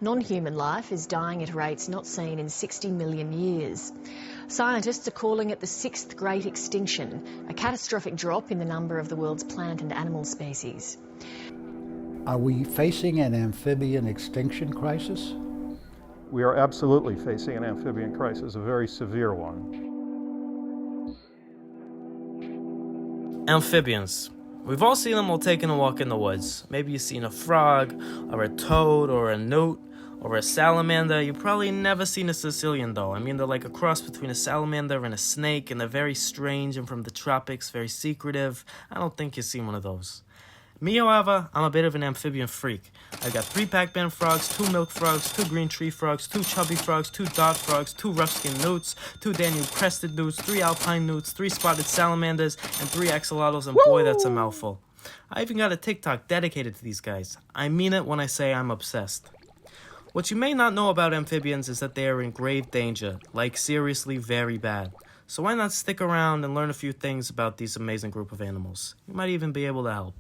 Non-human life is dying at rates not seen in 60 million years. Scientists are calling it the sixth great extinction, a catastrophic drop in the number of the world's plant and animal species. Are we facing an amphibian extinction crisis? We are absolutely facing an amphibian crisis, a very severe one. Amphibians. We've all seen them while taking a walk in the woods. Maybe you've seen a frog, or a toad, or a newt, or a salamander. You've probably never seen a Sicilian though. I mean, they're like a cross between a salamander and a snake, and they're very strange and from the tropics, very secretive. I don't think you've seen one of those. Me, however, I'm a bit of an amphibian freak. I've got 3 Pac-Man frogs, 2 milk frogs, 2 green tree frogs, 2 chubby frogs, 2 dot frogs, 2 rough-skinned newts, 2 Danube-crested newts, 3 alpine newts, 3 spotted salamanders, and 3 axolotls, and boy, that's a mouthful. I even got a TikTok dedicated to these guys. I mean it when I say I'm obsessed. What you may not know about amphibians is that they are in grave danger, like seriously very bad. So why not stick around and learn a few things about these amazing group of animals? You might even be able to help.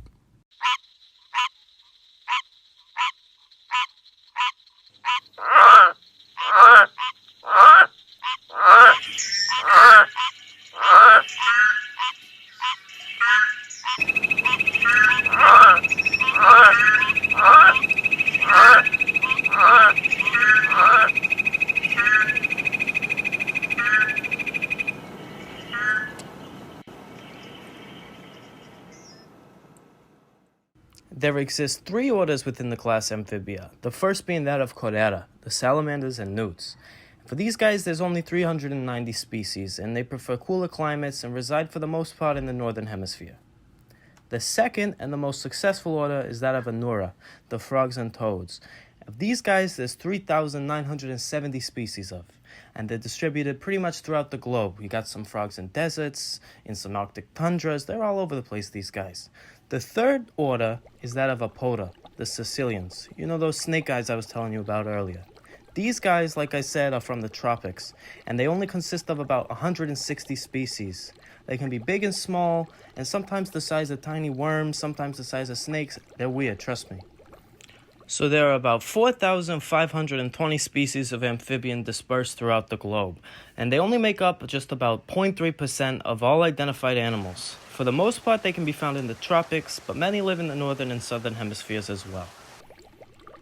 There exist 3 orders within the class Amphibia, the first being that of Chordata, the salamanders and newts. For these guys, there's only 390 species, and they prefer cooler climates and reside for the most part in the northern hemisphere. The second and the most successful order is that of Anura, the frogs and toads. Of these guys, there's 3,970 species of, and they're distributed pretty much throughout the globe. You got some frogs in deserts, in some Arctic tundras, they're all over the place, these guys. The third order is that of Apoda, the Sicilians. You know those snake guys I was telling you about earlier. These guys, like I said, are from the tropics, and they only consist of about 160 species. They can be big and small, and sometimes the size of tiny worms, sometimes the size of snakes. They're weird, trust me. So there are about 4,520 species of amphibian dispersed throughout the globe, and they only make up just about 0.3% of all identified animals. For the most part, they can be found in the tropics, but many live in the northern and southern hemispheres as well.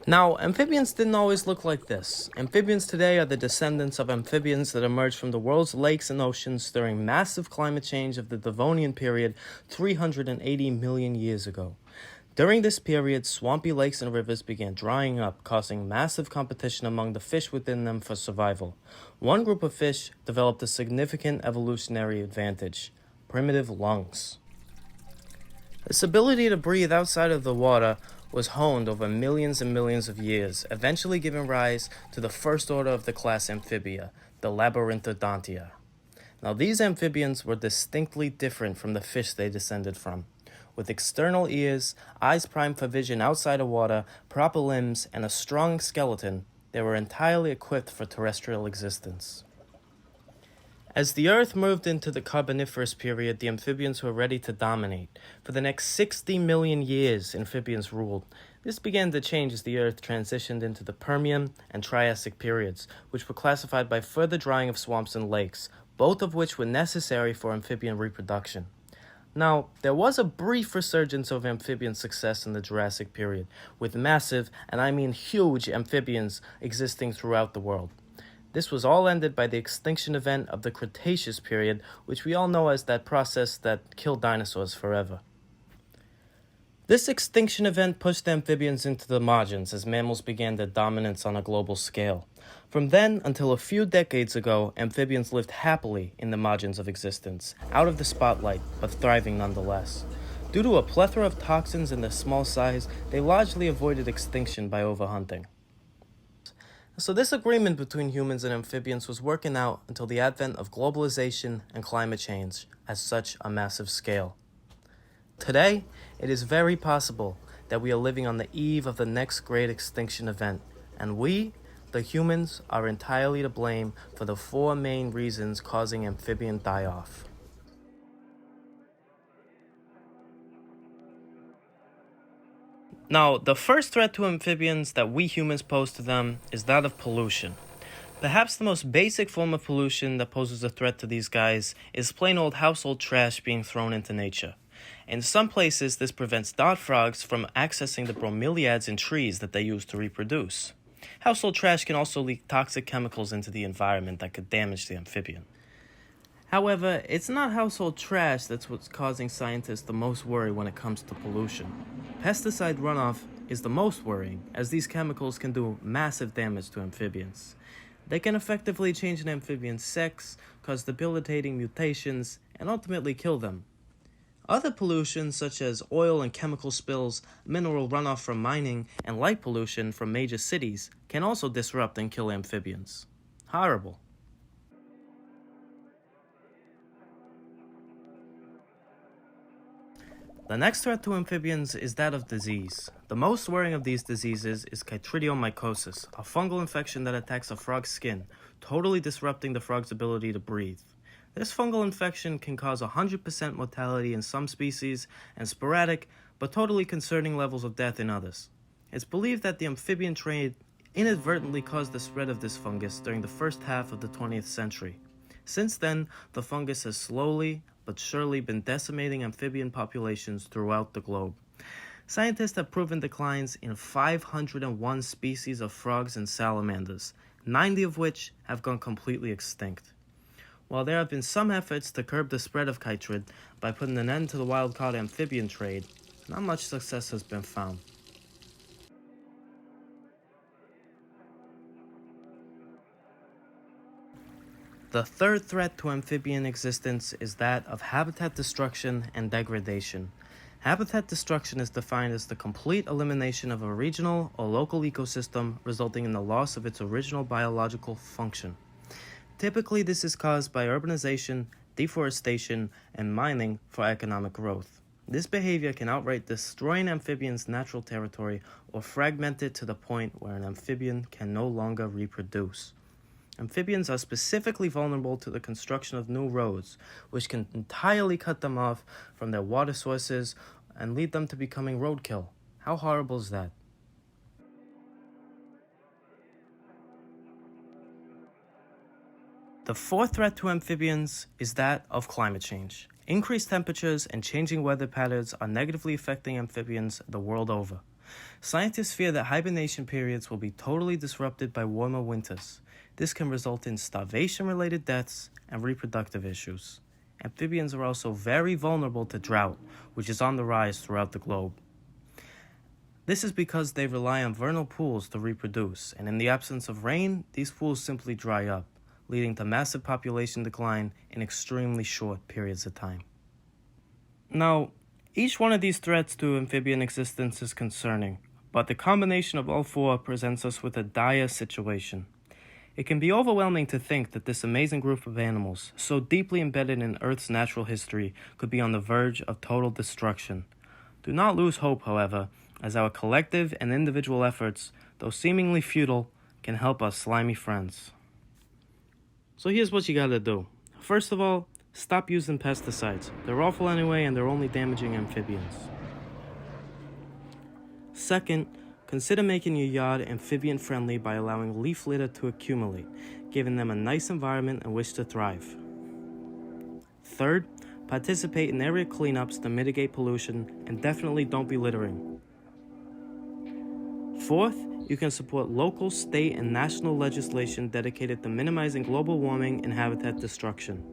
Now, amphibians didn't always look like this. Amphibians today are the descendants of amphibians that emerged from the world's lakes and oceans during massive climate change of the Devonian period 380 million years ago. During this period, swampy lakes and rivers began drying up, causing massive competition among the fish within them for survival. One group of fish developed a significant evolutionary advantage: primitive lungs. This ability to breathe outside of the water was honed over millions and millions of years, eventually giving rise to the first order of the class Amphibia, the Labyrinthodontia. Now, these amphibians were distinctly different from the fish they descended from. With external ears, eyes primed for vision outside of water, proper limbs, and a strong skeleton, they were entirely equipped for terrestrial existence. As the Earth moved into the Carboniferous period, the amphibians were ready to dominate. For the next 60 million years, amphibians ruled. This began to change as the Earth transitioned into the Permian and Triassic periods, which were classified by further drying of swamps and lakes, both of which were necessary for amphibian reproduction. Now, there was a brief resurgence of amphibian success in the Jurassic period, with massive, and I mean huge, amphibians existing throughout the world. This was all ended by the extinction event of the Cretaceous period, which we all know as that process that killed dinosaurs forever. This extinction event pushed amphibians into the margins as mammals began their dominance on a global scale. From then until a few decades ago, amphibians lived happily in the margins of existence, out of the spotlight, but thriving nonetheless. Due to a plethora of toxins and their small size, they largely avoided extinction by overhunting. So this agreement between humans and amphibians was working out until the advent of globalization and climate change at such a massive scale. Today, it is very possible that we are living on the eve of the next great extinction event, and we, the humans, are entirely to blame for the 4 main reasons causing amphibian die-off. Now, the first threat to amphibians that we humans pose to them is that of pollution. Perhaps the most basic form of pollution that poses a threat to these guys is plain old household trash being thrown into nature. In some places, this prevents dart frogs from accessing the bromeliads in trees that they use to reproduce. Household trash can also leak toxic chemicals into the environment that could damage the amphibian. However, it's not household trash that's what's causing scientists the most worry when it comes to pollution. Pesticide runoff is the most worrying, as these chemicals can do massive damage to amphibians. They can effectively change an amphibian's sex, cause debilitating mutations, and ultimately kill them. Other pollutions such as oil and chemical spills, mineral runoff from mining, and light pollution from major cities can also disrupt and kill amphibians. Horrible. The next threat to amphibians is that of disease. The most worrying of these diseases is chytridiomycosis, a fungal infection that attacks a frog's skin, totally disrupting the frog's ability to breathe. This fungal infection can cause 100% mortality in some species and sporadic but totally concerning levels of death in others. It's believed that the amphibian trade inadvertently caused the spread of this fungus during the first half of the 20th century. Since then, the fungus has slowly but surely been decimating amphibian populations throughout the globe. Scientists have proven declines in 501 species of frogs and salamanders, 90 of which have gone completely extinct. While there have been some efforts to curb the spread of chytrid by putting an end to the wild-caught amphibian trade, not much success has been found. The third threat to amphibian existence is that of habitat destruction and degradation. Habitat destruction is defined as the complete elimination of a regional or local ecosystem, resulting in the loss of its original biological function. Typically, this is caused by urbanization, deforestation, and mining for economic growth. This behavior can outright destroy an amphibian's natural territory or fragment it to the point where an amphibian can no longer reproduce. Amphibians are specifically vulnerable to the construction of new roads, which can entirely cut them off from their water sources and lead them to becoming roadkill. How horrible is that? The fourth threat to amphibians is that of climate change. Increased temperatures and changing weather patterns are negatively affecting amphibians the world over. Scientists fear that hibernation periods will be totally disrupted by warmer winters. This can result in starvation-related deaths and reproductive issues. Amphibians are also very vulnerable to drought, which is on the rise throughout the globe. This is because they rely on vernal pools to reproduce, and in the absence of rain, these pools simply dry up, leading to massive population decline in extremely short periods of time. Now, each one of these threats to amphibian existence is concerning, but the combination of all four presents us with a dire situation. It can be overwhelming to think that this amazing group of animals, so deeply embedded in Earth's natural history, could be on the verge of total destruction. Do not lose hope, however, as our collective and individual efforts, though seemingly futile, can help our slimy friends. So here's what you gotta do. First of all, stop using pesticides. They're awful anyway, and they're only damaging amphibians. Second, consider making your yard amphibian-friendly by allowing leaf litter to accumulate, giving them a nice environment in which to thrive. Third, participate in area cleanups to mitigate pollution, and definitely don't be littering. Fourth, you can support local, state, and national legislation dedicated to minimizing global warming and habitat destruction.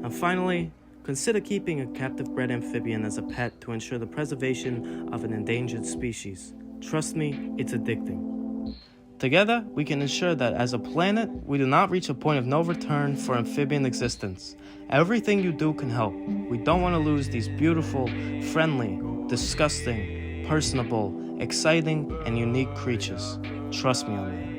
And finally, consider keeping a captive-bred amphibian as a pet to ensure the preservation of an endangered species. Trust me, it's addicting. Together, we can ensure that as a planet, we do not reach a point of no return for amphibian existence. Everything you do can help. We don't want to lose these beautiful, friendly, disgusting, personable, exciting, and unique creatures. Trust me on that.